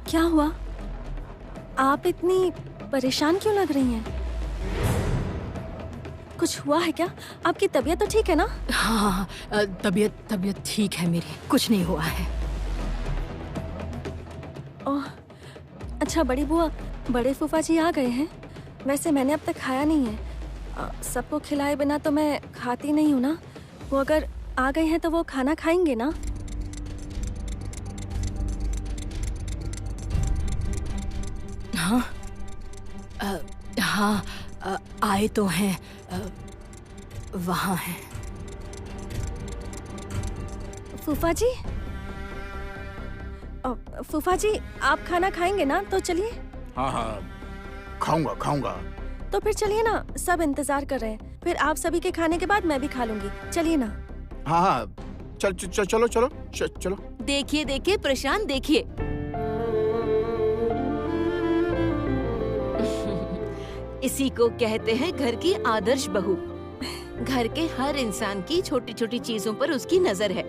क्या हुआ? आप इतनी परेशान क्यों लग रही हैं? कुछ हुआ है क्या? आपकी तबीयत तो ठीक है ना? हाँ, तबीयत ठीक है मेरी, कुछ नहीं हुआ है। ओह, अच्छा बड़ी बुआ, बड़े फूफा जी आ गए हैं। वैसे मैंने अब तक खाया नहीं है। सबको खिलाए बिना तो मैं खाती नहीं हूँ ना। वो अगर आ गए हैं तो वो खाना खाएंगे ना? हाँ, हाँ, आए तो हैं, वहाँ हैं। फूफा जी, फूफा जी आप खाना खाएंगे ना? तो चलिए। हाँ हाँ, खाऊंगा खाऊंगा। तो फिर चलिए ना, सब इंतजार कर रहे हैं। फिर आप सभी के खाने के बाद मैं भी खा लूंगी। चलिए ना। हाँ हाँ, चलो। देखिए देखिए प्रशांत, देखिए। इसी को कहते हैं घर की आदर्श बहू। घर के हर इंसान की छोटी छोटी चीजों पर उसकी नजर है।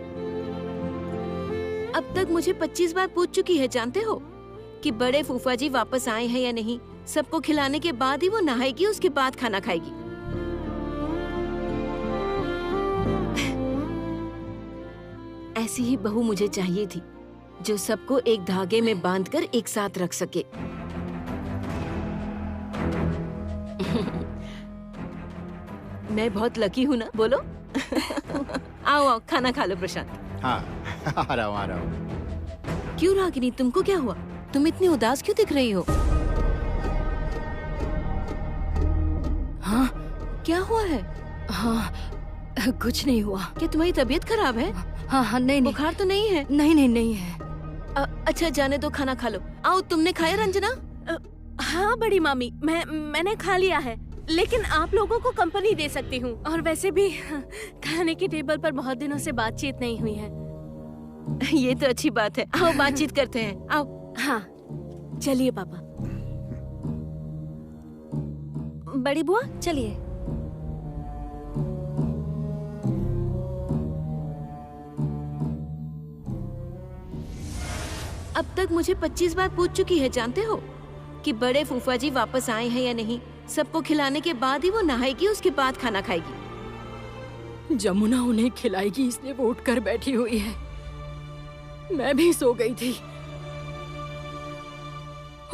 अब तक मुझे 25 बार पूछ चुकी है, जानते हो, कि बड़े फूफा जी वापस आए हैं या नहीं। सबको खिलाने के बाद ही वो नहाएगी, उसके बाद खाना खाएगी। ऐसी ही बहू मुझे चाहिए थी, जो सबको एक धागे में बांधकर एक साथ रख सके। मैं बहुत लकी हूँ ना, बोलो। आओ आओ, खाना खा लो प्रशांत। हाँ, आ रहा हूँ। क्यों रागिनी, तुमको क्या हुआ? तुम इतनी उदास क्यों दिख रही हो? हाँ, क्या हुआ है? हाँ, कुछ नहीं हुआ। क्या तुम्हारी तबीयत खराब है? हाँ, नहीं। बुखार तो नहीं है? नहीं है। अच्छा जाने दो, खाना खा लो। आओ, तुमने खाया रंजना? हाँ बड़ी मामी, मैंने खा लिया है, लेकिन आप लोगों को कंपनी दे सकती हूँ। और वैसे भी खाने की टेबल पर बहुत दिनों से बातचीत नहीं हुई है। ये तो अच्छी बात है। आओ बातचीत करते हैं, आओ। हाँ चलिए पापा। बड़ी बुआ चलिए। अब तक मुझे 25 बार पूछ चुकी है, जानते हो, कि बड़े फूफा जी वापस आए हैं या नहीं। सबको खिलाने के बाद ही वो नहाएगी, उसके बाद खाना खाएगी। जमुना उन्हें खिलाएगी, इसलिए वो उठकर बैठी हुई है। मैं भी सो गई थी।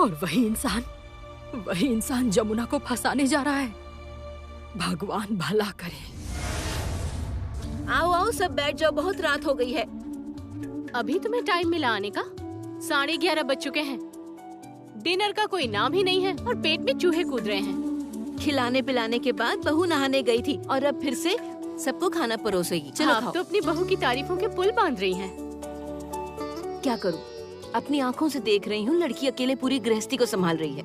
और वही इंसान जमुना को फंसाने जा रहा है। भगवान भला करे। आओ आओ, सब बैठ जाओ, बहुत रात हो गई है। अभी तुम्हें टाइम मिला आने का? 11:30 बज चुके हैं। डिनर का कोई नाम ही नहीं है और पेट में चूहे कूद रहे हैं। खिलाने पिलाने के बाद बहू नहाने गई थी और अब फिर से सबको खाना परोसेगी। चलो आप खाओ। तो अपनी बहू की तारीफों के पुल बांध रही हैं। क्या करूं, अपनी आंखों से देख रही हूँ, लड़की अकेले पूरी गृहस्थी को संभाल रही है।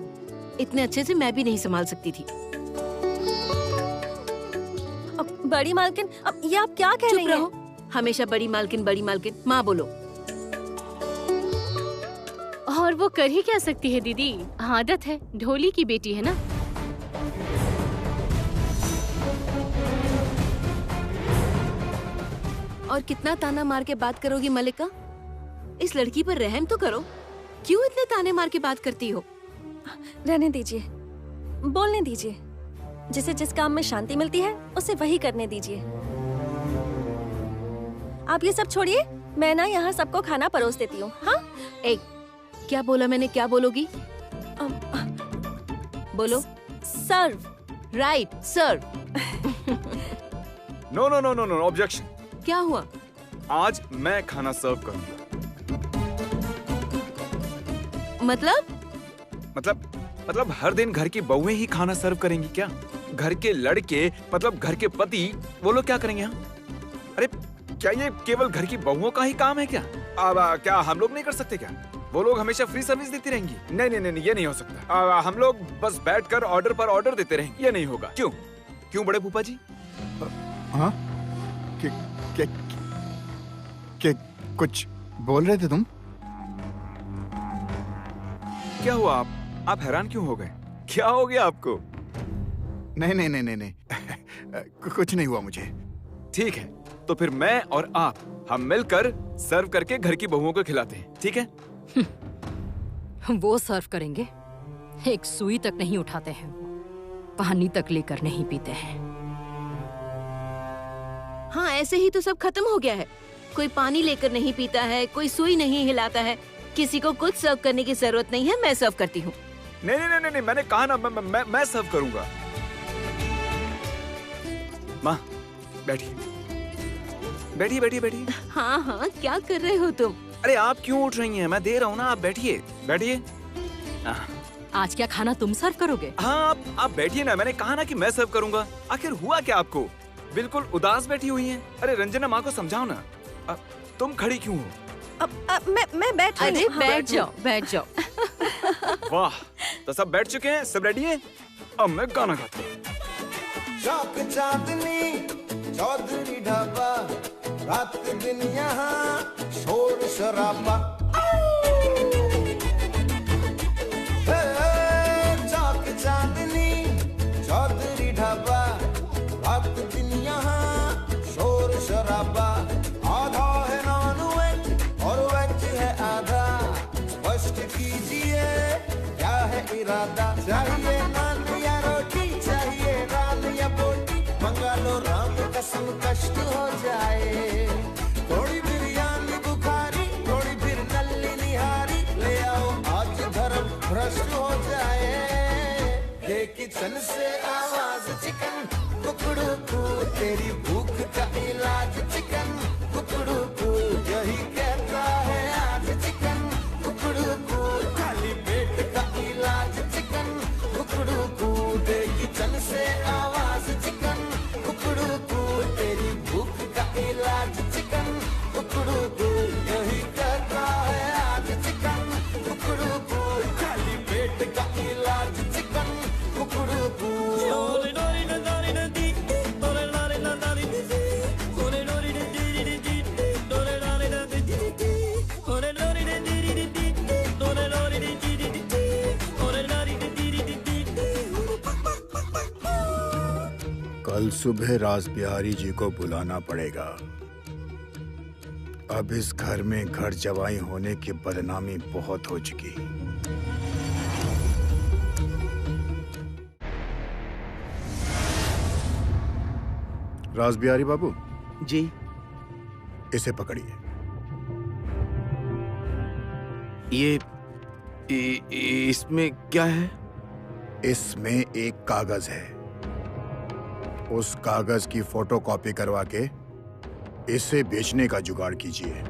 इतने अच्छे से मैं भी नहीं संभाल सकती थी। अब बड़ी मालकिन, अब ये आप क्या कह रही हैं? चुप रहो, हमेशा बड़ी मालकिन। माँ बोलो। और वो कर ही क्या सकती है दीदी, आदत है, ढोली की बेटी है ना। और कितना ताना मार के बात करोगी मलिका? इस लड़की पर रहम तो करो। क्यों इतने ताने मार के बात करती हो? रहने दीजिए, बोलने दीजिए। जिसे जिस काम में शांति मिलती है उसे वही करने दीजिए। आप ये सब छोड़िए, मैं ना यहाँ सबको खाना परोस देती हूँ। हाँ, एक क्या बोला मैंने? क्या बोलोगी? बोलो। Serve. Right, serve. No, objection. क्या हुआ? आज मैं खाना सर्व करूंगा। मतलब हर दिन घर की बहुएं ही खाना सर्व करेंगी क्या? घर के लड़के, मतलब घर के पति, वो लोग क्या करेंगे? यहाँ अरे क्या ये केवल घर की बहुओं का ही काम है क्या? अब क्या हम लोग नहीं कर सकते क्या? वो लोग हमेशा फ्री सर्विस देती रहेंगी? नहीं, ये नहीं हो सकता। हम लोग बस बैठकर ऑर्डर पर ऑर्डर देते रहेंगे, ये नहीं होगा। क्यों बड़े फूफा जी? हाँ, क्या कुछ बोल रहे थे तुम? क्या हुआ? आप हैरान क्यों हो गए? क्या हो गया आपको? नहीं कुछ नहीं हुआ मुझे। ठीक है, तो फिर मैं और आप, हम मिलकर सर्व करके घर की बहुओं को खिलाते हैं, ठीक है? वो सर्व करेंगे। एक सुई तक नहीं उठाते हैं वो, पानी तक लेकर नहीं पीते हैं। हाँ, ऐसे ही तो सब खत्म हो गया है। कोई पानी लेकर नहीं पीता है, कोई सुई नहीं हिलाता है। किसी को कुछ सर्व करने की जरूरत नहीं है, मैं सर्व करती हूँ। नहीं नहीं नहीं नहीं, मैंने कहा ना मैं सर्व करूंगा। माँ बैठिए बैठिए बैठिए बैठिए। हाँ हाँ, क्या कर रहे हो तुम? अरे आप क्यों उठ रही हैं? मैं दे रहा हूँ ना, आप बैठिए बैठिए। आज क्या खाना तुम सर्व करोगे? हाँ आप बैठिए ना, मैंने कहा ना कि मैं सर्व करूंगा। आखिर हुआ क्या आपको? बिल्कुल उदास बैठी हुई हैं। अरे रंजना, माँ को समझाओ ना। तुम खड़ी क्यों हो? मैं बैठ रही अरे हूँ। बैठ जाओ। वाह, तो सब बैठ चुके हैं, सब रेडी हैं? अब मैं गाना गाता हूँ। चौक चांदनी चौधरी ढाबा, रात दिन यहाँ शोर शराबा। चौक चांदनी चौधरी ढाबा, रात दिन यहाँ शोर शराबा। आधा है नॉन वेज और वेज है आधा, स्पष्ट कीजिए क्या है इरादा। चाहिए नान या रोटी, चाहिए नान या बोटी, मंगा लो राम कसम कष्ट हो जाए। थोड़ी बिरयानी बुखारी, थोड़ी फिर नल्ली निहारी, ले आओ आज धर्म भ्रष्ट हो जाए। ये किचन से आवाज चिकन कुकड़ू को, तेरी भूख का इलाज चिकन कुकड़ू को, यही कहता है आज चिकन कुकड़ू को, खाली पेट का इलाज चिकन कुकड़ू को। दे किचन से आवाज चिकन कुकड़ू को, तेरी भूख का इलाज चिकन कुकड़ू को, यही कहता है आज चिकन कुकड़ू को, खाली पेट का इलाज चिकन कुकड़ू को। कल सुबह रासबिहारी जी को बुलाना पड़ेगा। अब इस घर में घर जवाई होने की बदनामी बहुत हो चुकी। रासबिहारी बाबू जी, इसे पकड़िए। इसमें क्या है? इसमें एक कागज है। उस कागज की फोटोकॉपी करवा के इसे बेचने का जुगाड़ कीजिए।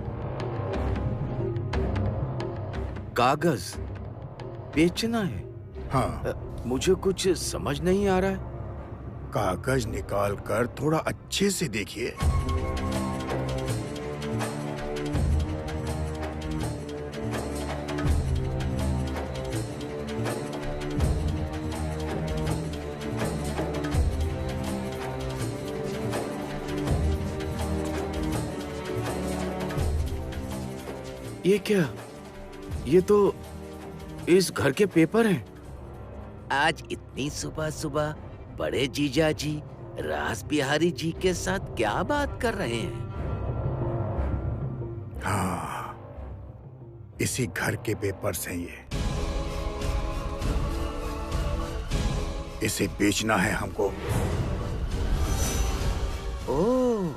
कागज बेचना है? हाँ, मुझे कुछ समझ नहीं आ रहा है। कागज निकाल कर थोड़ा अच्छे से देखिए। ये क्या? ये तो इस घर के पेपर हैं। आज इतनी सुबह सुबह बड़े जीजा जी रासबिहारी जी के साथ क्या बात कर रहे हैं? हाँ, इसी घर के पेपर्स हैं ये। इसे बेचना है हमको। ओह,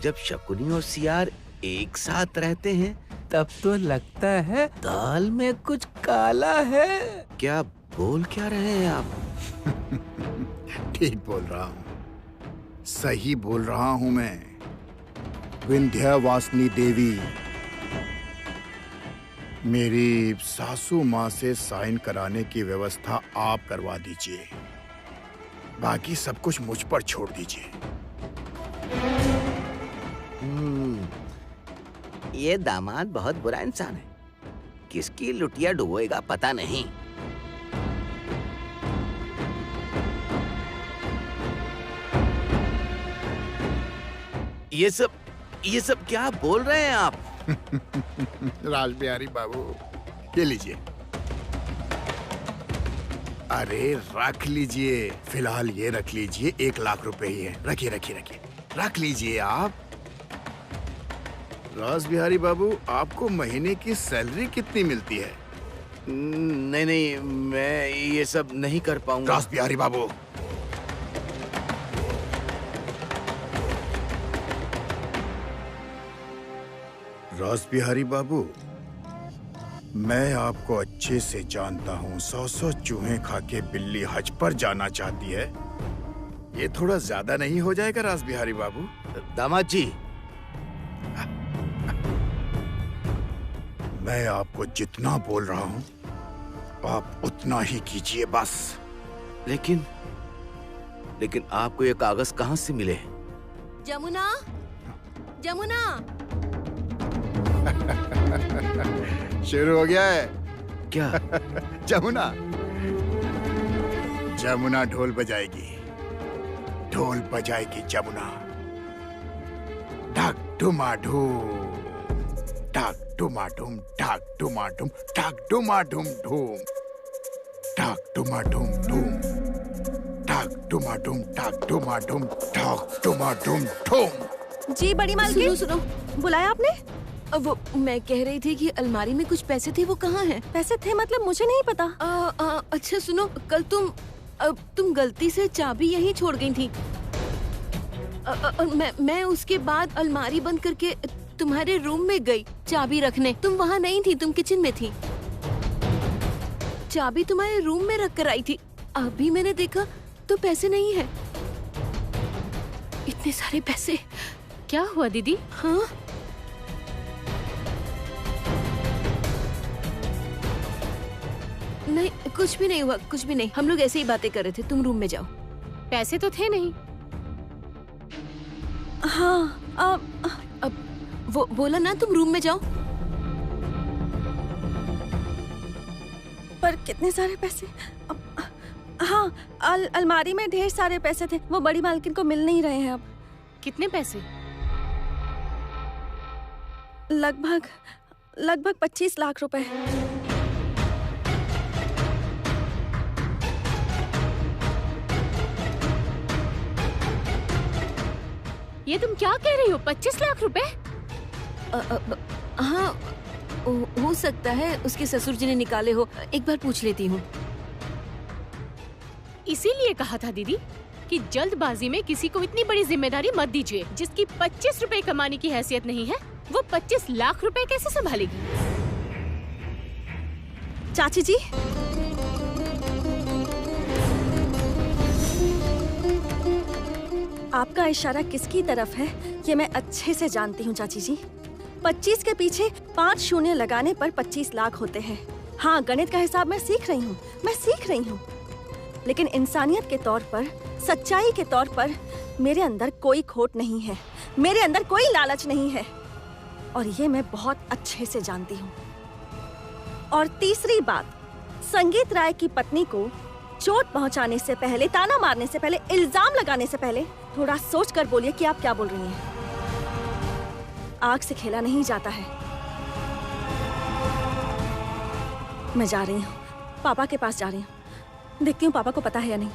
जब शकुनी और सियार एक साथ रहते हैं तब तो लगता है दाल में कुछ काला है। क्या बोल क्या रहे हैं आप? ठीक बोल रहा हूँ, सही बोल रहा हूँ मैं। विंध्यवासिनी देवी, मेरी सासू माँ से साइन कराने की व्यवस्था आप करवा दीजिए। बाकी सब कुछ मुझ पर छोड़ दीजिए। ये दामाद बहुत बुरा इंसान है। किसकी लुटिया डुबोएगा पता नहीं। ये सब क्या बोल रहे हैं आप? रासबिहारी बाबू, ये लीजिए। अरे रख लीजिए, फिलहाल ये रख लीजिए। 1 लाख रुपए ही है। रखिए रखिए रखिए, रख लीजिए आप। रासबिहारी बाबू, आपको महीने की सैलरी कितनी मिलती है? नहीं नहीं, मैं ये सब नहीं कर पाऊंगा। रास बिहारी बाबू, रास बिहारी बाबू, मैं आपको अच्छे से जानता हूँ। 100 चूहे खा के बिल्ली हज पर जाना चाहती है। ये थोड़ा ज्यादा नहीं हो जाएगा रास बिहारी बाबू? दामाद जी, मैं आपको जितना बोल रहा हूँ आप उतना ही कीजिए बस। लेकिन आपको ये कागज कहाँ से मिले? जमुना, जमुना। शुरू हो गया है क्या? जमुना, जमुना ढोल बजाएगी, ढोल बजाएगी जमुना। ढक डुमा ढूम, ढक डुमा ढूम, ढक डुमा ढूम, ढक डुमा ढूम ढूम, ढक डुमा ढूम ढूम, ढक डुमा ढूम, ढक डुमा ढूम, ढक डुमा ढूम ढूम। जी बड़ी मालकिन, सुनो सुनो, बुलाया आपने? वो मैं कह रही थी कि अलमारी में कुछ पैसे थे, वो कहाँ हैं? पैसे थे मतलब मुझे नहीं पता। अच्छा सुनो, कल तुम गलती से चाबी यहीं छोड़ गई थी। मैं उसके बाद अलमारी बंद करके तुम्हारे रूम में गई चाबी रखने। तुम वहाँ नहीं थी, तुम किचन में थी। चाबी तुम्हारे रूम में रख कर आई थी। अभी मैंने देखा तो पैसे नहीं है। इतने सारे पैसे। क्या हुआ दीदी? हाँ, नहीं कुछ भी नहीं हुआ, कुछ भी नहीं। हम लोग ऐसे ही बातें कर रहे थे। तुम रूम में जाओ। पैसे तो थे नहीं। हाँ, अब वो बोला ना, तुम रूम में जाओ। पर कितने सारे पैसे? हाँ, अलमारी में ढेर सारे पैसे थे। वो बड़ी मालकिन को मिल नहीं रहे हैं अब। कितने पैसे? लगभग 25 लाख रुपए। ये तुम क्या कह रही हो? 25 लाख रुपए? हाँ, हो सकता है उसके ससुर जी ने निकाले हो। एक बार पूछ लेती हूँ। इसीलिए कहा था दीदी कि जल्दबाजी में किसी को इतनी बड़ी जिम्मेदारी मत दीजिए। जिसकी 25 रुपए कमाने की हैसियत नहीं है, वो 25 लाख रुपए कैसे संभालेगी? चाची जी, आपका इशारा किसकी तरफ है ये मैं अच्छे से जानती हूँ चाची जी। 25 के पीछे 5 शून्य लगाने पर 25 लाख होते हैं। हाँ, गणित का हिसाब मैं सीख रही हूँ। लेकिन इंसानियत के तौर पर, सच्चाई के तौर पर मेरे अंदर कोई खोट नहीं है, मेरे अंदर कोई लालच नहीं है, और ये मैं बहुत अच्छे से जानती हूँ। और तीसरी बात, संगीत राय की पत्नी को चोट पहुंचाने से पहले, ताना मारने से पहले, इल्जाम लगाने से पहले थोड़ा सोच कर बोलिए कि आप क्या बोल रही हैं। आग से खेला नहीं जाता है। मैं जा रही हूँ, पापा के पास जा रही हूँ। देखती हूँ पापा को पता है या नहीं।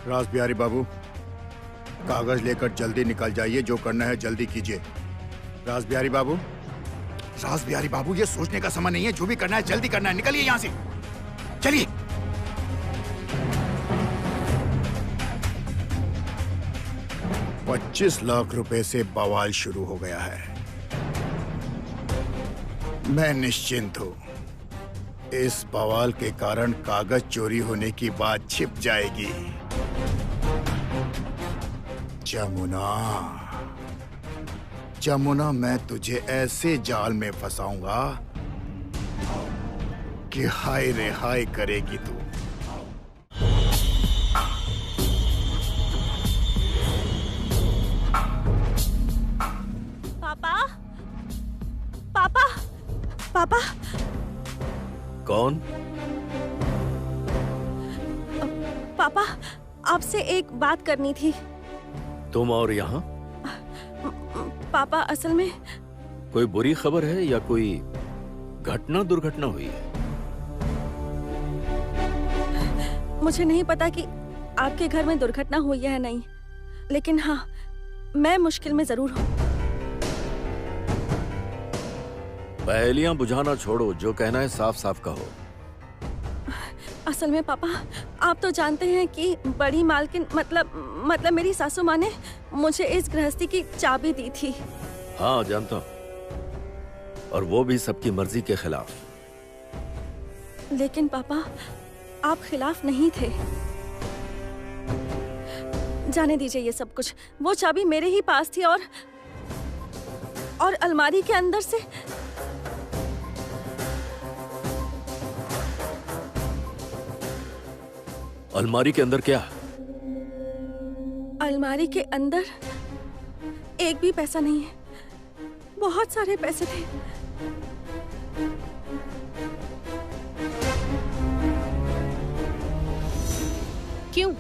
रास बिहारी बाबू, कागज लेकर जल्दी निकल जाइए। जो करना है जल्दी कीजिए। रास बिहारी बाबू, रास बिहारी बाबू, ये सोचने का समय नहीं है। जो भी करना है जल्दी करना है। निकलिए यहाँ से, चलिए। $25 लाख रुपए से बवाल शुरू हो गया है। मैं निश्चिंत हूं, इस बवाल के कारण कागज चोरी होने की बात छिप जाएगी। जमुना, मैं तुझे ऐसे जाल में फंसाऊंगा कि हाय रे हाय करेगी तू। पापा। कौन? पापा, आपसे एक बात करनी थी। तुम और यहाँ? पापा, असल में कोई बुरी खबर है या कोई दुर्घटना हुई है? मुझे नहीं पता कि आपके घर में दुर्घटना हुई है या नहीं, लेकिन हाँ, मैं मुश्किल में जरूर हूँ। पहेलियां बुझाना छोड़ो, जो कहना है साफ साफ कहो। असल में पापा, आप तो जानते हैं कि बड़ी मालकिन मतलब मेरी सासू माँ ने मुझे इस गृहस्थी की चाबी दी थी। हाँ जानता हूँ, और वो भी सबकी मर्जी के खिलाफ। लेकिन पापा, आप खिलाफ नहीं थे। जाने दीजिए ये सब कुछ। वो चाबी मेरे ही पास थी और अलमारी के अंदर से अलमारी के अंदर क्या? अलमारी के अंदर एक भी पैसा नहीं है। बहुत सारे पैसे थे। क्यों?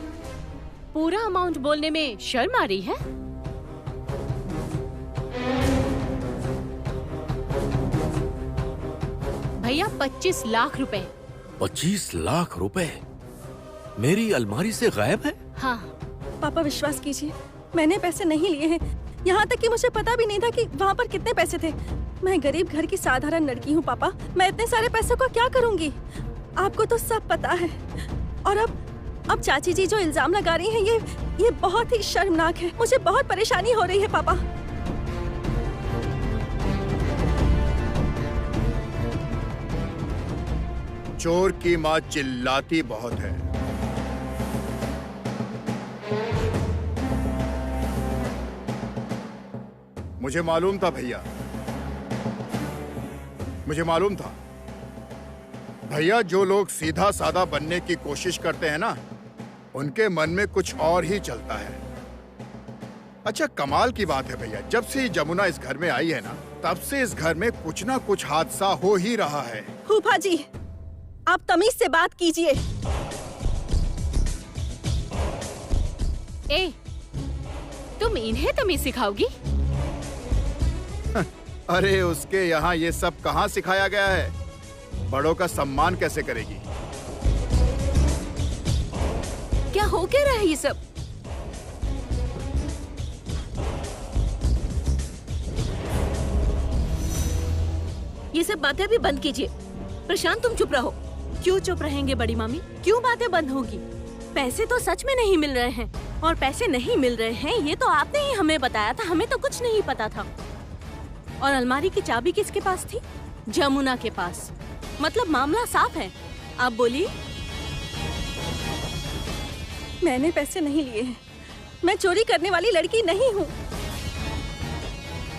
पूरा अमाउंट बोलने में शर्म आ रही है? भैया 25 लाख रुपए। 25 लाख रुपए मेरी अलमारी से गायब है? हाँ। पापा विश्वास कीजिए, मैंने पैसे नहीं लिए हैं। यहाँ तक कि मुझे पता भी नहीं था कि वहाँ पर कितने पैसे थे। मैं गरीब घर की साधारण लड़की हूँ पापा। मैं इतने सारे पैसों को क्या करूँगी? आपको तो सब पता है। और अब चाची जी जो इल्जाम लगा रही हैं, ये बहुत ही शर्मनाक है। मुझे बहुत परेशानी हो रही है पापा। चोर की माँ चिल्लाती बहुत है। मुझे मालूम था भैया, मुझे मालूम था भैया, जो लोग सीधा साधा बनने की कोशिश करते हैं ना, उनके मन में कुछ और ही चलता है। अच्छा, कमाल की बात है भैया, जब से जमुना इस घर में आई है ना, तब से इस घर में कुछ ना कुछ हादसा हो ही रहा है। फूफा जी, आप तमीज से बात कीजिए। ए, तुम इन्हें तमीज सिखाओगी? अरे उसके यहाँ ये सब कहाँ सिखाया गया है? बड़ों का सम्मान कैसे करेगी? क्या हो क्या रहा है ये सब? ये सब बातें अभी बंद कीजिए। प्रशांत, तुम चुप रहो। क्यों चुप रहेंगे बड़ी मामी? क्यों बातें बंद होगी? पैसे तो सच में नहीं मिल रहे हैं, और पैसे नहीं मिल रहे हैं ये तो आपने ही हमें बताया था। हमें तो कुछ नहीं पता था। और अलमारी की चाबी किसके पास थी? जमुना के पास। मतलब मामला साफ है। आप बोलिए। मैंने पैसे नहीं लिए हैं। मैं चोरी करने वाली लड़की नहीं हूँ।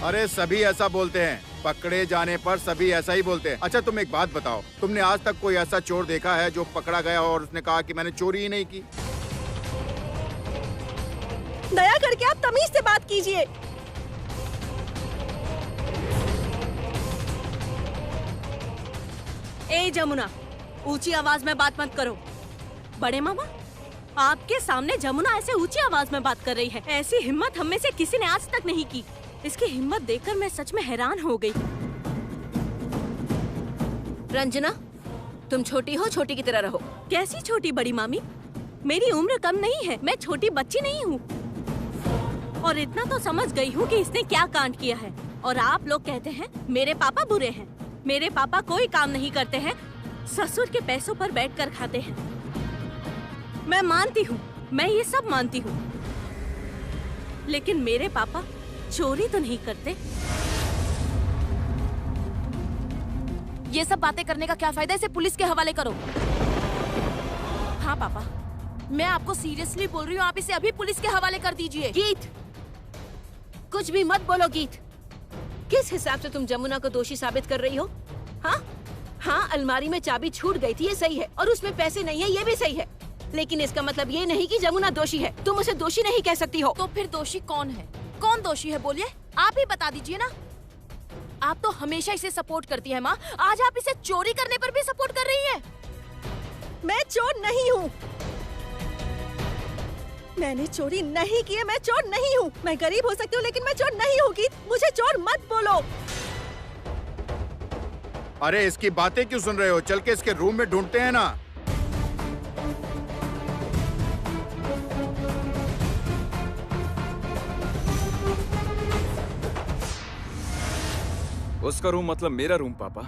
अरे सभी ऐसा बोलते हैं, पकड़े जाने पर सभी ऐसा ही बोलते हैं। अच्छा तुम एक बात बताओ, तुमने आज तक कोई ऐसा चोर देखा है जो पकड़ा गया और उसने कहा कि मैंने चोरी ही नहीं की? दया करके आप तमीज से बात कीजिए। ए जमुना, ऊंची आवाज में बात मत करो। बड़े मामा, आपके सामने जमुना ऐसे ऊंची आवाज में बात कर रही है। ऐसी हिम्मत हम में से किसी ने आज तक नहीं की। इसकी हिम्मत देखकर मैं सच में हैरान हो गई। रंजना, तुम छोटी हो, छोटी की तरह रहो। कैसी छोटी बड़ी मामी? मेरी उम्र कम नहीं है, मैं छोटी बच्ची नहीं हूँ। और इतना तो समझ गई हूँ कि इसने क्या कांड किया है। और आप लोग कहते हैं मेरे पापा बुरे हैं। मेरे पापा कोई काम नहीं करते हैं, ससुर के पैसों पर बैठकर खाते हैं। मैं मानती हूँ, मैं ये सब मानती हूँ, लेकिन मेरे पापा चोरी तो नहीं करते। ये सब बातें करने का क्या फायदा? इसे पुलिस के हवाले करो। हाँ पापा, मैं आपको सीरियसली बोल रही हूँ, आप इसे अभी पुलिस के हवाले कर दीजिए। गीत, कुछ भी मत बोलो। गीत, किस हिसाब से तुम जमुना को दोषी साबित कर रही हो? हाँ, अलमारी में चाबी छूट गई थी, ये सही है, और उसमें पैसे नहीं है, ये भी सही है। लेकिन इसका मतलब ये नहीं कि जमुना दोषी है। तुम उसे दोषी नहीं कह सकती हो। तो फिर दोषी कौन है? कौन दोषी है बोलिए, आप ही बता दीजिए ना। आप तो हमेशा इसे सपोर्ट करती है माँ, आज आप इसे चोरी करने पर भी सपोर्ट कर रही है। मैं चोर नहीं हूँ। मैंने चोरी नहीं की है। मैं चोर नहीं हूँ। मैं गरीब हो सकती हूँ, लेकिन मैं चोर नहीं हूँ। गीत, मुझे चोर मत बोलो। अरे इसकी बातें क्यों सुन रहे हो? चल के इसके रूम में ढूंढते हैं ना। उसका रूम मतलब मेरा रूम पापा।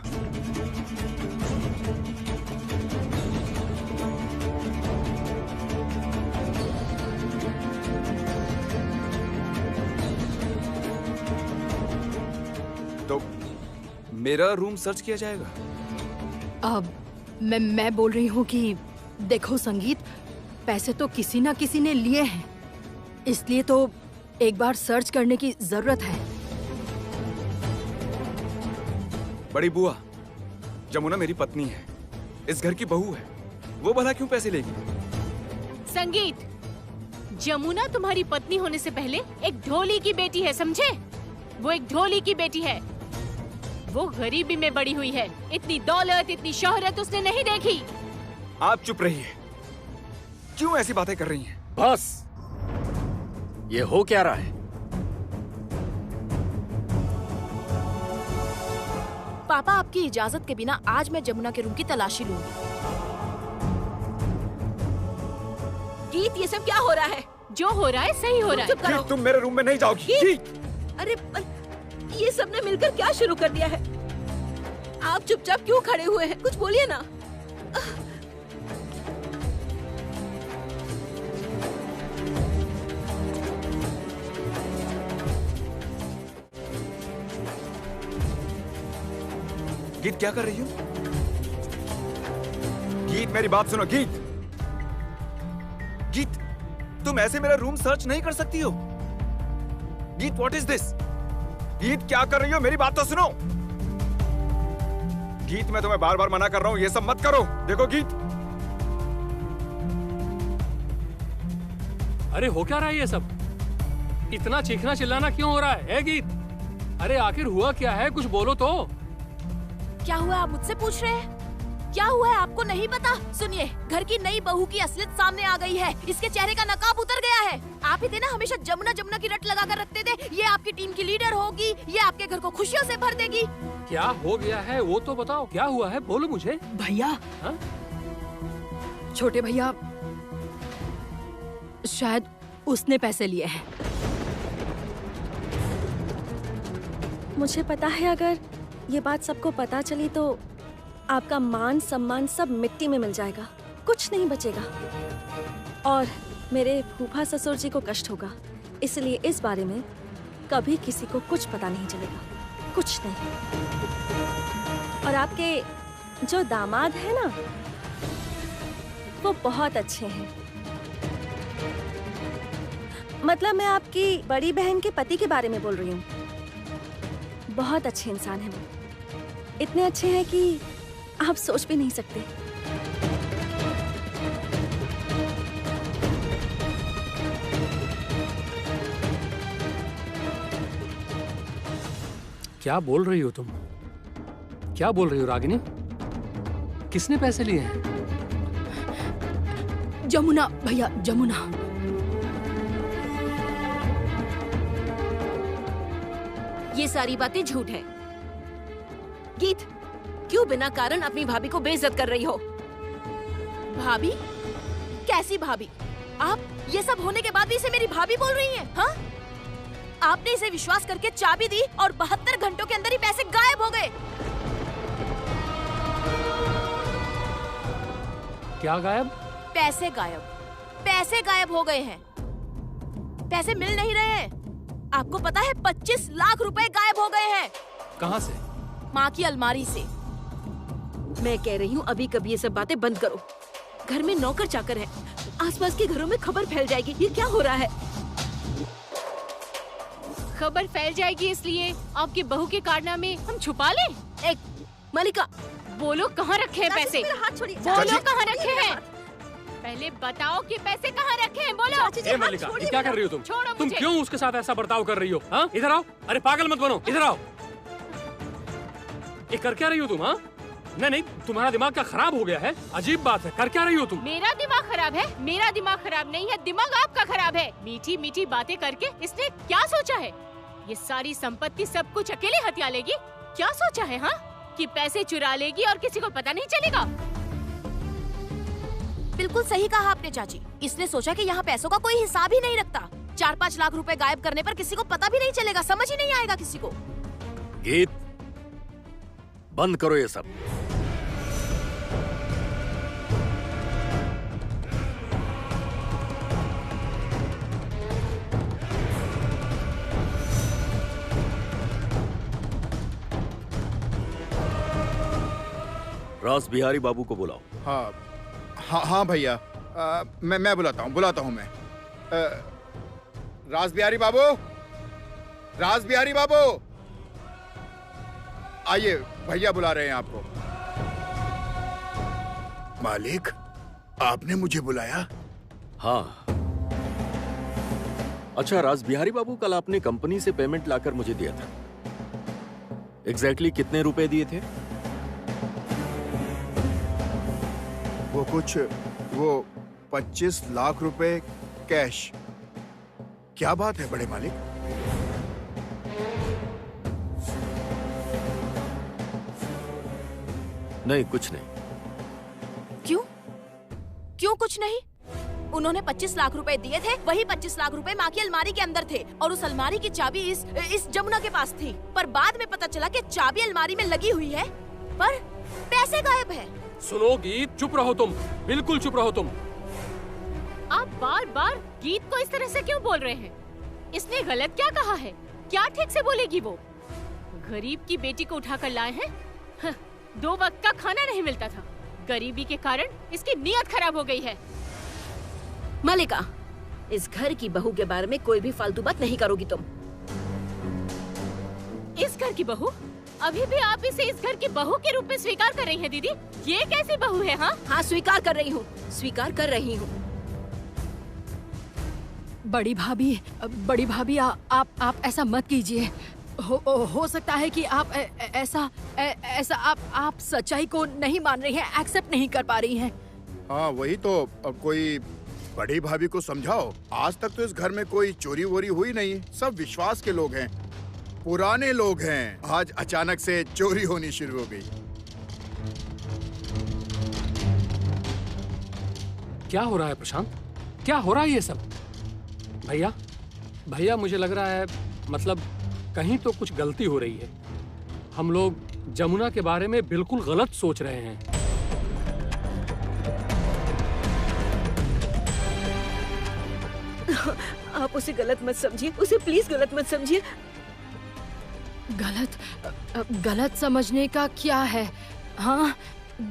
तो मेरा रूम सर्च किया जाएगा? अब मैं बोल रही हूँ कि देखो संगीत, पैसे तो किसी ना किसी ने लिए हैं, इसलिए तो एक बार सर्च करने की जरूरत है। बड़ी बुआ, जमुना मेरी पत्नी है, इस घर की बहू है, वो भला क्यों पैसे लेगी? संगीत, जमुना तुम्हारी पत्नी होने से पहले एक ढोली की बेटी है, समझे? वो एक ढोली की बेटी है। वो गरीबी में बड़ी हुई है, इतनी दौलत, इतनी शोहरत उसने नहीं देखी। आप चुप रहिए, क्यों ऐसी बातें कर रही हैं? बस, ये हो क्या रहा है? पापा, आपकी इजाजत के बिना आज मैं जमुना के रूम की तलाशी लूंगी। गीत, ये सब क्या हो रहा है? जो हो रहा है सही हो रहा है। चुप करो। गीत, तुम मेरे रूम में नहीं जाओगी। गीत! अरे ये सबने मिलकर क्या शुरू कर दिया है? आप चुपचाप क्यों खड़े हुए हैं? कुछ बोलिए ना। गीत, क्या कर रही हो? गीत, मेरी बात सुनो। गीत, गीत, तुम ऐसे मेरा रूम सर्च नहीं कर सकती हो। गीत, व्हाट इज दिस? गीत, क्या कर रही हो? मेरी बात तो सुनो। गीत, मैं तुम्हें बार बार मना कर रहा हूं, ये सब मत करो। देखो गीत। अरे हो क्या रहा है ये सब? इतना चीखना चिल्लाना क्यों हो रहा है गीत? अरे आखिर हुआ क्या है, कुछ बोलो तो। क्या हुआ, आप मुझसे पूछ रहे हैं? क्या हुआ है, आपको नहीं पता? सुनिए, घर की नई बहू की असलियत सामने आ गई है। इसके चेहरे का नकाब उतर गया है। आप ही थे ना हमेशा जमुना जमुना की रट लगा कर रखते थे, ये आपकी टीम की लीडर होगी, ये आपके घर को खुशियों से भर देगी। क्या हो गया है वो तो बताओ, क्या हुआ है बोलो मुझे। भैया, हाँ? छोटे भैया, शायद उसने पैसे लिए हैं। मुझे पता है अगर ये बात सबको पता चली तो आपका मान सम्मान सब मिट्टी में मिल जाएगा, कुछ नहीं बचेगा। और मेरे फूफा ससुर जी को कष्ट होगा, इसलिए इस बारे में कभी किसी को कुछ पता नहीं चलेगा, कुछ नहीं। और आपके जो दामाद है ना, वो बहुत अच्छे हैं। मतलब मैं आपकी बड़ी बहन के पति के बारे में बोल रही हूँ। बहुत अच्छे इंसान हैं वो, इतने अच्छे हैं कि आप सोच भी नहीं सकते। क्या बोल रही हो तुम? क्या बोल रही हो रागिनी? किसने पैसे लिए हैं? जमुना भैया, जमुना। ये सारी बातें झूठ हैं। गीत, क्यों बिना कारण अपनी भाभी को बेइज्जत कर रही हो? भाभी? कैसी भाभी? आप ये सब होने के बाद भी इसे मेरी भाभी बोल रही हैं? हाँ? आपने इसे विश्वास करके चाबी दी और 72 घंटों के अंदर ही पैसे गायब हो गए। क्या गायब? पैसे गायब। पैसे गायब हो गए हैं। पैसे मिल नहीं रहे हैं। आपको पता है 25 लाख रुपए गायब हो गए हैं। कहाँ से? माँ की अलमारी से। मैं कह रही हूँ अभी कभी ये सब बातें बंद करो। घर में नौकर चाकर है, आसपास के घरों में खबर फैल जाएगी। ये क्या हो रहा है? खबर फैल जाएगी इसलिए आपकी बहू के कारनामे हम छुपा लें? एक मलिका, बोलो कहाँ रखे हैं पैसे? हाथ छोड़िए। बोलो कहाँ रखे हैं? पहले बताओ कि पैसे कहाँ रखे हैं, बोलो। ए मल्लिका, ये क्या कर रही हो तुम? छोड़ो तुम मुझे। क्यों उसके साथ ऐसा बर्ताव कर रही हो? हाँ, इधर आओ। अरे पागल मत बनो, इधर आओ। ये कर क्या रही हो तुम? हाँ, नहीं, तुम्हारा दिमाग क्या खराब हो गया है? अजीब बात है, कर क्या रही हो तुम? मेरा दिमाग खराब है? मेरा दिमाग खराब नहीं है, दिमाग आपका खराब है। मीठी मीठी बातें करके इसने क्या सोचा है? ये सारी संपत्ति सब कुछ अकेले हथिया लेगी? क्या सोचा है हाँ? कि पैसे चुरा लेगी और किसी को पता नहीं चलेगा? बिल्कुल सही कहा आपने चाची। इसने सोचा कि यहाँ पैसों का कोई हिसाब ही नहीं रखता। 4-5 लाख रुपए गायब करने पर किसी को पता भी नहीं चलेगा, समझ ही नहीं आएगा किसी को। गीत, बंद करो ये सब। रास बिहारी बाबू को बुलाओ। हाँ हाँ हाँ भैया, मैं बुलाता हूँ मैं। रास बिहारी बाबू, रास बिहारी बाबू, आइए, भैया बुला रहे हैं आपको। मालिक, आपने मुझे बुलाया? हाँ। अच्छा रास बिहारी बाबू, कल आपने कंपनी से पेमेंट लाकर मुझे दिया था। एग्जैक्टली कितने रुपए दिए थे? वो 25 लाख रुपए कैश। क्या बात है बड़े मालिक? नहीं, कुछ नहीं। क्यों कुछ नहीं? उन्होंने 25 लाख रुपए दिए थे, वही 25 लाख रुपए माँ की अलमारी के अंदर थे और उस अलमारी की चाबी इस जमुना के पास थी। पर बाद में पता चला कि चाबी अलमारी में लगी हुई है, पर पैसे गायब है। सुनो गीत, चुप रहो तुम, बिल्कुल चुप रहो तुम। आप बार बार गीत को इस तरह से क्यों बोल रहे हैं? इसने गलत क्या कहा है? क्या ठीक से बोलेगी वो? गरीब की बेटी को उठाकर लाए हैं। 2 वक्त का खाना नहीं मिलता था। गरीबी के कारण इसकी नीयत खराब हो गई है। मलिका, इस घर की बहू के बारे में कोई भी फालतू बात नहीं करोगी तुम। इस घर की बहू? अभी भी आप इसे इस घर की बहू के रूप में स्वीकार कर रही हैं दीदी? ये कैसी बहू है? हाँ, स्वीकार कर रही हूँ। बड़ी भाभी, आप ऐसा मत कीजिए। हो सकता है कि आप ऐसा आप सच्चाई को नहीं मान रही हैं, एक्सेप्ट नहीं कर पा रही हैं। हाँ वही तो, अब कोई बड़ी भाभी को समझाओ। आज तक तो इस घर में कोई चोरी वोरी हुई नहीं, सब विश्वास के लोग हैं, पुराने लोग हैं। आज अचानक से चोरी होनी शुरू हो गई। क्या हो रहा है प्रशांत? क्या हो रहा है ये सब? भैया मुझे लग रहा है, मतलब कहीं तो कुछ गलती हो रही है। हम लोग जमुना के बारे में बिल्कुल गलत सोच रहे हैं। आप उसे गलत मत समझिए, उसे प्लीज गलत मत समझिए। गलत समझने का क्या है? हाँ,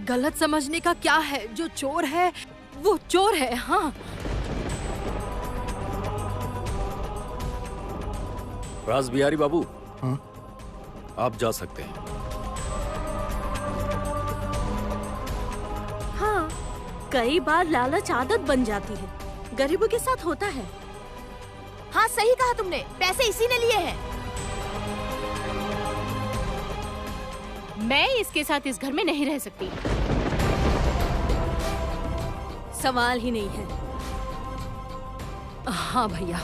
गलत समझने का क्या है? जो चोर है वो चोर है। हाँ, रास बिहारी बाबू, हाँ? आप जा सकते हैं। हाँ, कई बार लालच आदत बन जाती है, गरीबों के साथ होता है। हाँ सही कहा तुमने, पैसे इसी ने लिए हैं। मैं इसके साथ इस घर में नहीं रह सकती। सवाल ही नहीं है। हाँ भैया,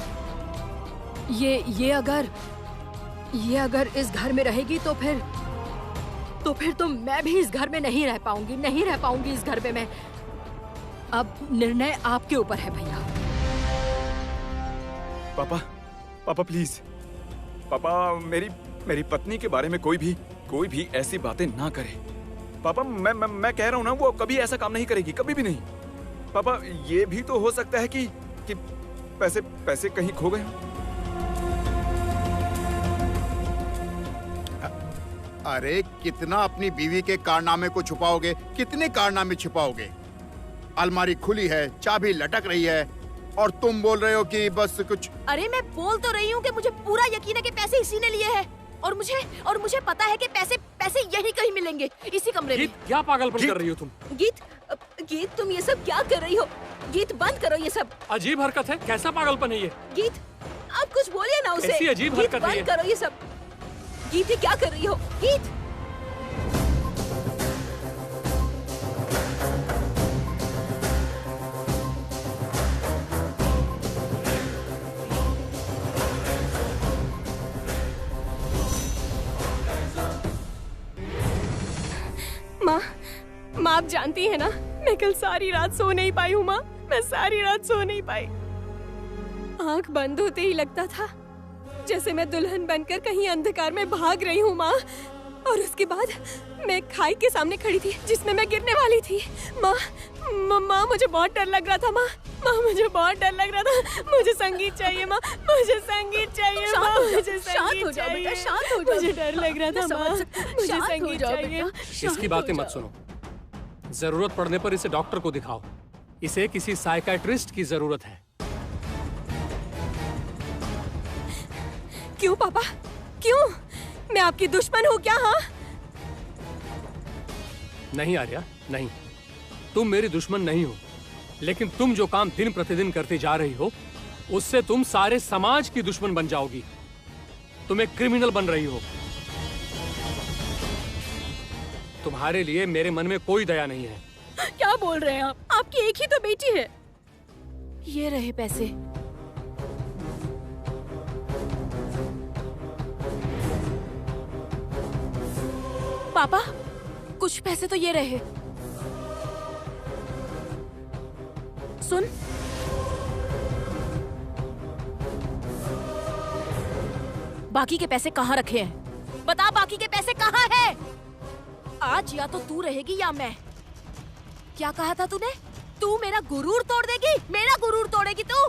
ये अगर इस घर में रहेगी तो फिर तो मैं भी इस घर में नहीं रह पाऊंगी इस घर में मैं। अब निर्णय आपके ऊपर है भैया। पापा प्लीज, पापा मेरी पत्नी के बारे में कोई भी ऐसी बातें ना करे। पापा मैं कह रहा हूँ ना, वो कभी ऐसा काम नहीं करेगी, कभी भी नहीं। पापा ये भी तो हो सकता है कि पैसे कहीं खो गए हों। अरे कितना अपनी बीवी के कारनामे को छुपाओगे, कितने कारनामे छिपाओगे? अलमारी खुली है, चाबी लटक रही है और तुम बोल रहे हो कि बस कुछ। अरे मैं बोल तो रही हूँ कि मुझे पूरा यकीन है कि पैसे इसी ने लिए हैं और मुझे पता है कि पैसे यही कहीं मिलेंगे, इसी कमरे में। क्या पागलपन कर रही हो तुम? गीत तुम ये सब क्या कर रही हो? गीत बंद करो ये सब। अजीब हरकत है, कैसा पागलपन है ये? गीत आप कुछ बोलिए ना उसे। ऐसी अजीब हरकत है ये। बंद करो ये सब। गीत ये क्या कर रही हो? गीत माँ आप जानती है ना, मैं कल सारी रात सो नहीं पाई हूँ माँ, मैं सारी रात सो नहीं पाई। आंख बंद होते ही लगता था जैसे मैं दुल्हन बनकर कहीं अंधकार में भाग रही हूँ माँ। और उसके बाद मैं खाई के सामने खड़ी थी जिसमें मैं गिरने वाली थी। माँ माँ मुझे बहुत डर लग रहा था। माँ मुझे बहुत डर लग रहा था। मुझे संगीत चाहिए माँ, मुझे संगीत चाहिए माँ, मुझे संगीत चाहिए। शांत हो जाओ। मुझे डर लग रहा था माँ, मुझे संगीत चाहिए। इसकी बातें मत सुनो। जरूरत पड़ने पर इसे डॉक्टर को दिखाओ। इसे किसी साइकियाट्रिस्ट की जरूरत है। क्यों पापा, क्यों? मैं आपकी दुश्मन हूँ क्या? हाँ नहीं आर्या, नहीं, तुम मेरी दुश्मन नहीं हो, लेकिन तुम जो काम दिन प्रतिदिन करती जा रही हो उससे तुम सारे समाज की दुश्मन बन जाओगी। तुम एक क्रिमिनल बन रही हो। तुम्हारे लिए मेरे मन में कोई दया नहीं है। क्या बोल रहे हैं आप? आपकी एक ही तो बेटी है। ये रहे पैसे। पापा, कुछ पैसे तो ये रहे। सुन, बाकी के पैसे कहाँ रखे हैं? बता, बाकी के पैसे कहाँ हैं? आज या तो तू रहेगी या मैं। क्या कहा था तूने? तू मेरा गुरूर तोड़ देगी? मेरा गुरूर तोड़ेगी तू?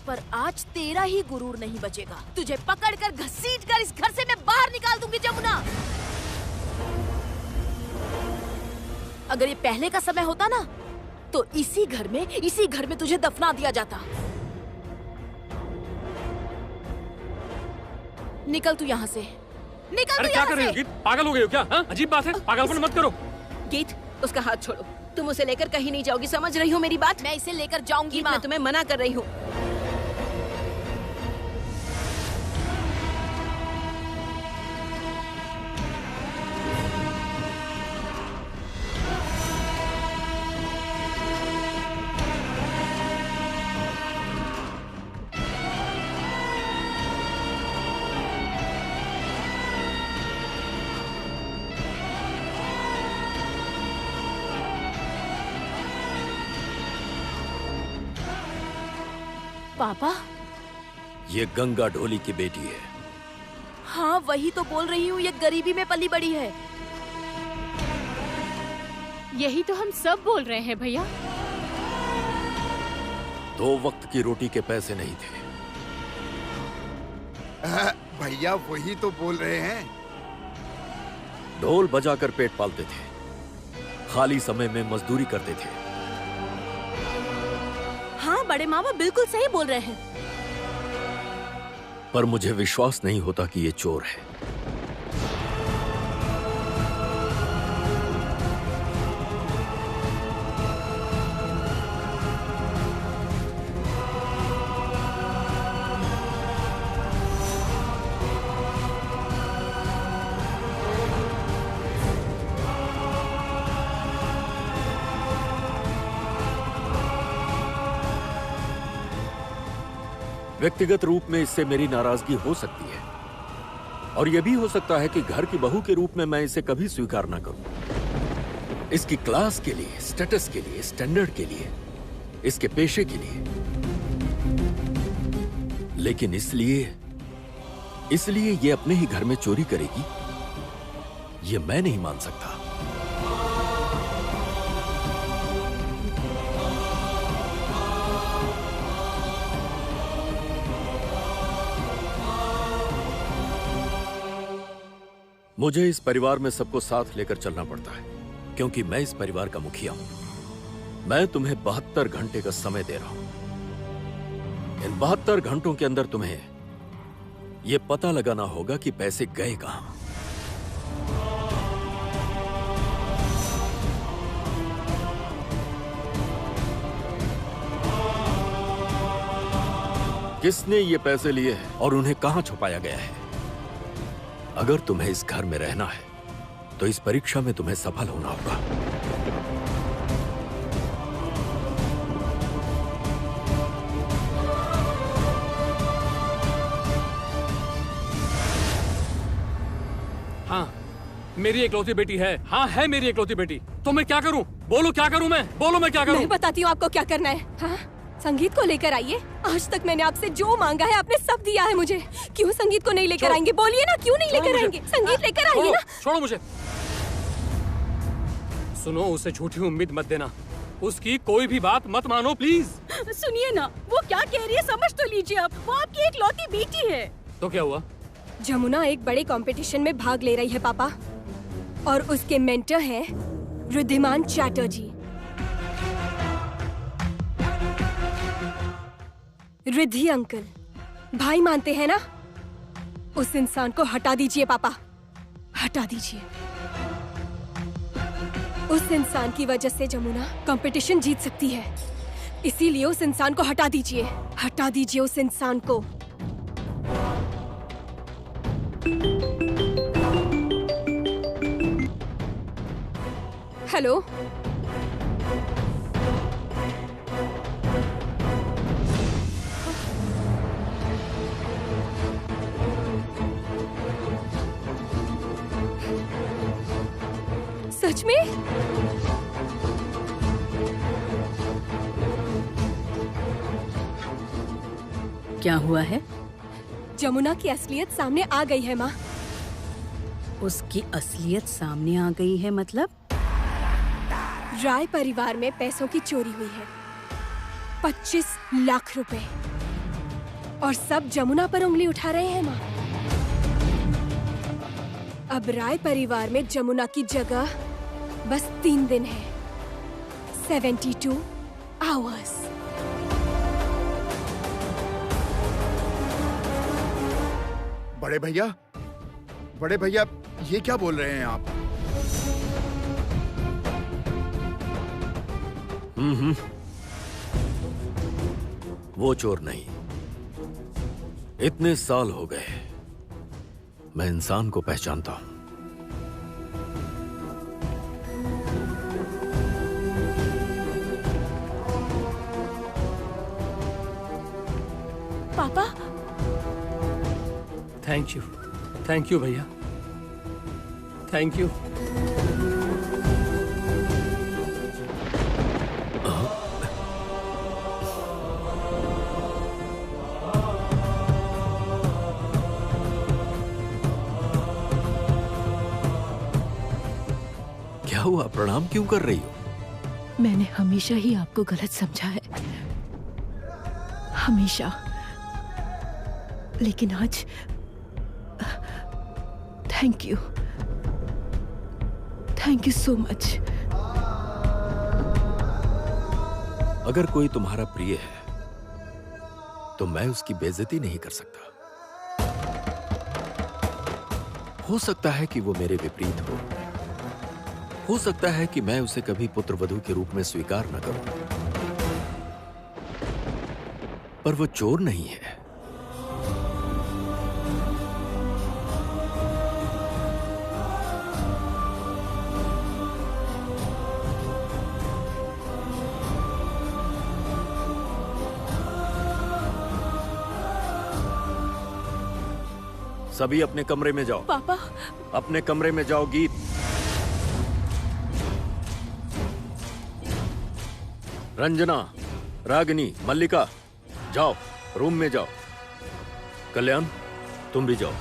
पर आज तेरा ही गुरूर नहीं बचेगा। तुझे पकड़कर घसीटकर इस घर से मैं बाहर निकाल दूंगी जमुना। अगर ये पहले का समय होता ना तो इसी घर में तुझे दफना दिया जाता। निकल तू यहाँ से, निकल। अरे क्या कर रही हो गीत? पागल हो गई हो क्या? हाँ? अजीब बात है, पागलपन मत करो। गीत, उसका हाथ छोड़ो। तुम उसे लेकर कहीं नहीं जाओगी, समझ रही हो मेरी बात? मैं इसे लेकर जाऊंगी माँ। मैं तुम्हें मना कर रही हूँ। पापा, ये गंगा ढोली की बेटी है। हाँ वही तो बोल रही हूँ, ये गरीबी में पली बड़ी है। यही तो हम सब बोल रहे हैं भैया। 2 वक्त की रोटी के पैसे नहीं थे। भैया वही तो बोल रहे हैं। ढोल बजाकर पेट पालते थे, खाली समय में मजदूरी करते थे। हाँ बड़े मामा बिल्कुल सही बोल रहे हैं। पर मुझे विश्वास नहीं होता कि ये चोर है। व्यक्तिगत रूप में इससे मेरी नाराजगी हो सकती है, और यह भी हो सकता है कि घर की बहू के रूप में मैं इसे कभी स्वीकार ना करूं। इसकी क्लास के लिए, स्टेटस के लिए, स्टैंडर्ड के लिए, इसके पेशे के लिए। लेकिन इसलिए ये अपने ही घर में चोरी करेगी, ये मैं नहीं मान सकता। मुझे इस परिवार में सबको साथ लेकर चलना पड़ता है, क्योंकि मैं इस परिवार का मुखिया हूं। मैं तुम्हें 72 घंटे का समय दे रहा हूं। इन 72 घंटों के अंदर तुम्हें यह पता लगाना होगा कि पैसे गए कहां। किसने ये पैसे लिए हैं और उन्हें कहां छुपाया गया है। अगर तुम्हें इस घर में रहना है तो इस परीक्षा में तुम्हें सफल होना होगा। हाँ, मेरी इकलौती बेटी है। हाँ है मेरी इकलौती बेटी। तो मैं क्या करूं? बोलो क्या करूं मैं? बोलो मैं क्या करूं? मैं बताती हूँ आपको क्या करना है। हाँ? संगीत को लेकर आइए। आज तक मैंने आपसे जो मांगा है आपने सब दिया है मुझे। क्यों संगीत को नहीं लेकर आएंगे? बोलिए ना, क्यों नहीं लेकर आएंगे? संगीत लेकर आइए ना। छोड़ो मुझे। सुनो, उसे झूठी उम्मीद मत देना, उसकी कोई भी बात मत मानो प्लीज। सुनिए ना, वो क्या कह रही है समझ तो लीजिए आप। वो आपकी एक लौती बेटी है। तो क्या हुआ? जमुना एक बड़े कंपटीशन में भाग ले रही है पापा, और उसके मेंटर हैं रिद्धिमान चैटर्जी। रिद्धि अंकल, भाई मानते हैं ना? उस इंसान को हटा दीजिए पापा, हटा दीजिए। उस इंसान की वजह से जमुना कंपटीशन जीत सकती है, इसीलिए उस इंसान को हटा दीजिए, हटा दीजिए उस इंसान को। हेलो, सच में? क्या हुआ है? जमुना की असलियत सामने आ गई है माँ। उसकी असलियत सामने आ गई है मतलब? राय परिवार में पैसों की चोरी हुई है, 25 लाख रुपए, और सब जमुना पर उंगली उठा रहे हैं माँ। अब राय परिवार में जमुना की जगह बस 3 दिन है, 72 आवर्स। बड़े भैया, ये क्या बोल रहे हैं आप? वो चोर नहीं। इतने साल हो गए, मैं इंसान को पहचानता हूं। पापा, थैंक यू भैया, थैंक यू। क्या हुआ? प्रणाम क्यों कर रही हो? मैंने हमेशा ही आपको गलत समझा है, हमेशा। लेकिन आज थैंक यू सो मच। अगर कोई तुम्हारा प्रिय है तो मैं उसकी बेइज्जती नहीं कर सकता। हो सकता है कि वो मेरे विपरीत हो सकता है कि मैं उसे कभी पुत्रवधू के रूप में स्वीकार न करूं, पर वो चोर नहीं है। सभी अपने कमरे में जाओ। पापा, अपने कमरे में जाओ। गीत, रंजना, रागिनी, मल्लिका, जाओ रूम में जाओ। कल्याण, तुम भी जाओ।